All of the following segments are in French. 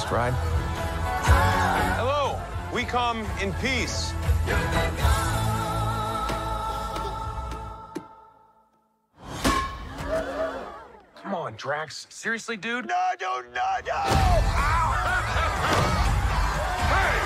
fast ride? Hello, we come in peace. Come on, Drax. Seriously, dude? No, no, no, no! Hey!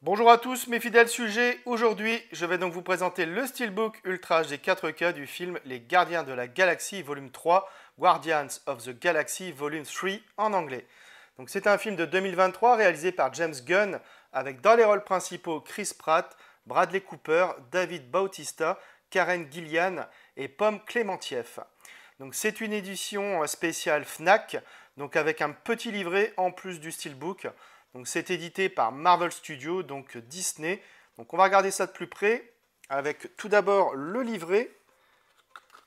Bonjour à tous mes fidèles sujets, aujourd'hui je vais donc vous présenter le Steelbook Ultra HD 4K du film Les Gardiens de la Galaxie volume 3, Guardians of the Galaxy volume 3 en anglais. Donc c'est un film de 2023 réalisé par James Gunn avec dans les rôles principaux Chris Pratt, Bradley Cooper, David Bautista, Karen Gillan et Pom Klementieff. Donc c'est une édition spéciale Fnac, donc avec un petit livret en plus du Steelbook. Donc c'est édité par Marvel Studios, donc Disney. Donc on va regarder ça de plus près avec tout d'abord le livret.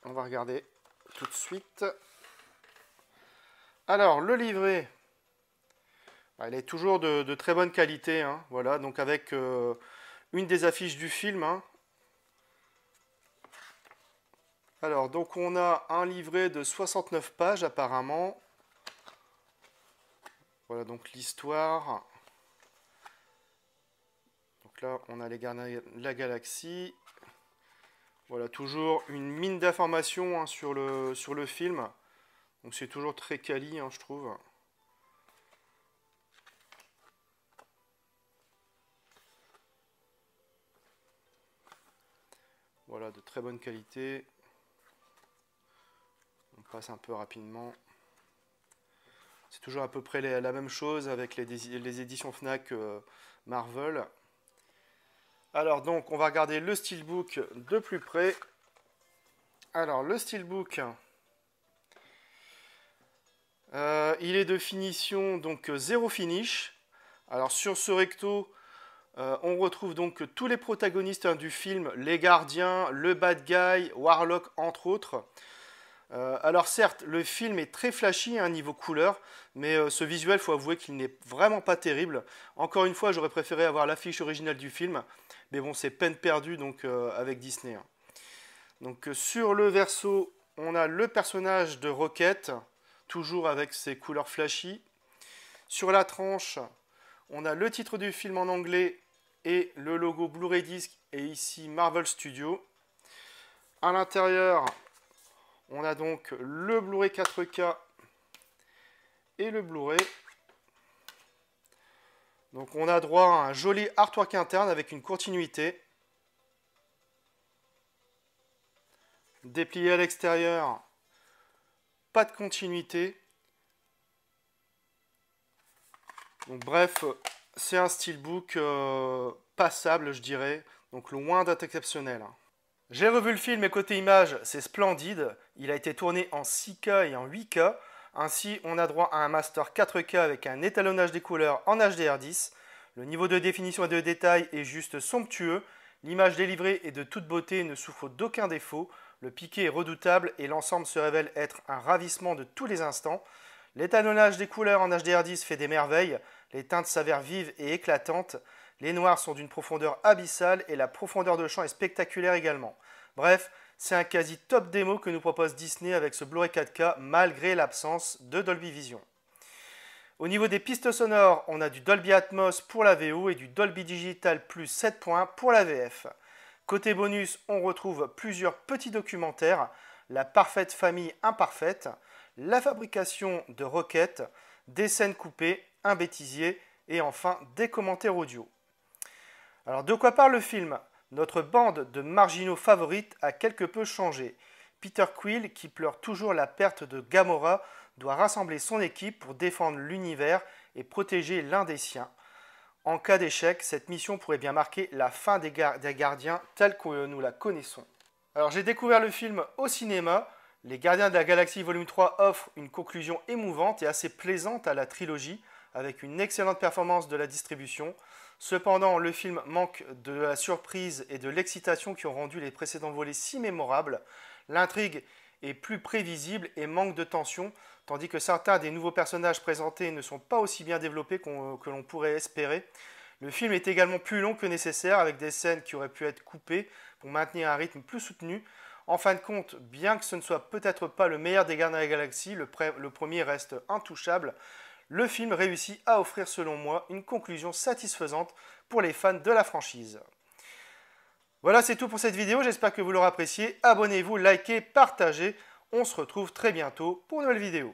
On va regarder tout de suite. Alors le livret, il est toujours de très bonne qualité, hein, voilà, donc avec une des affiches du film. Hein. Alors donc on a un livret de 69 pages apparemment. Voilà donc l'histoire. Donc là, on a les Gardiens de la Galaxie. Voilà, toujours une mine d'informations hein, sur le film. Donc c'est toujours très quali, hein, je trouve. Voilà, de très bonne qualité. On passe un peu rapidement. C'est toujours à peu près la même chose avec les éditions Fnac Marvel. Alors donc, on va regarder le Steelbook de plus près. Alors, le Steelbook, il est de finition donc zéro finish. Alors, sur ce recto, on retrouve donc tous les protagonistes hein, du film, les gardiens, le bad guy, Warlock entre autres. Alors certes, le film est très flashy à un niveau couleur, mais ce visuel, il faut avouer qu'il n'est vraiment pas terrible. Encore une fois, j'aurais préféré avoir l'affiche originale du film, mais bon, c'est peine perdue donc, avec Disney. Hein. Donc sur le verso, on a le personnage de Rocket, toujours avec ses couleurs flashy. Sur la tranche, on a le titre du film en anglais et le logo Blu-ray Disc, et ici Marvel Studios. À l'intérieur, on a donc le Blu-ray 4K et le Blu-ray. Donc on a droit à un joli artwork interne avec une continuité. Déplié à l'extérieur, pas de continuité. Donc bref, c'est un steelbook passable, je dirais. Donc loin d'être exceptionnel. J'ai revu le film et côté image, c'est splendide. Il a été tourné en 6K et en 8K. Ainsi, on a droit à un master 4K avec un étalonnage des couleurs en HDR10. Le niveau de définition et de détail est juste somptueux. L'image délivrée est de toute beauté et ne souffre d'aucun défaut. Le piqué est redoutable et l'ensemble se révèle être un ravissement de tous les instants. L'étalonnage des couleurs en HDR10 fait des merveilles. Les teintes s'avèrent vives et éclatantes. Les noirs sont d'une profondeur abyssale et la profondeur de champ est spectaculaire également. Bref, c'est un quasi top démo que nous propose Disney avec ce Blu-ray 4K malgré l'absence de Dolby Vision. Au niveau des pistes sonores, on a du Dolby Atmos pour la VO et du Dolby Digital plus 7 points pour la VF. Côté bonus, on retrouve plusieurs petits documentaires, la parfaite famille imparfaite, la fabrication de Rocket, des scènes coupées, un bêtisier et enfin des commentaires audio. Alors de quoi parle le film? Notre bande de marginaux favorites a quelque peu changé. Peter Quill, qui pleure toujours la perte de Gamora, doit rassembler son équipe pour défendre l'univers et protéger l'un des siens. En cas d'échec, cette mission pourrait bien marquer la fin des gardiens tels que nous la connaissons. Alors j'ai découvert le film au cinéma. Les Gardiens de la Galaxie volume 3 offre une conclusion émouvante et assez plaisante à la trilogie, avec une excellente performance de la distribution. Cependant, le film manque de la surprise et de l'excitation qui ont rendu les précédents volets si mémorables. L'intrigue est plus prévisible et manque de tension, tandis que certains des nouveaux personnages présentés ne sont pas aussi bien développés que l'on pourrait espérer. Le film est également plus long que nécessaire, avec des scènes qui auraient pu être coupées pour maintenir un rythme plus soutenu. En fin de compte, bien que ce ne soit peut-être pas le meilleur des Gardiens de la Galaxie, le premier reste intouchable. Le film réussit à offrir, selon moi, une conclusion satisfaisante pour les fans de la franchise. Voilà, c'est tout pour cette vidéo, j'espère que vous l'aurez apprécié. Abonnez-vous, likez, partagez. On se retrouve très bientôt pour une nouvelle vidéo.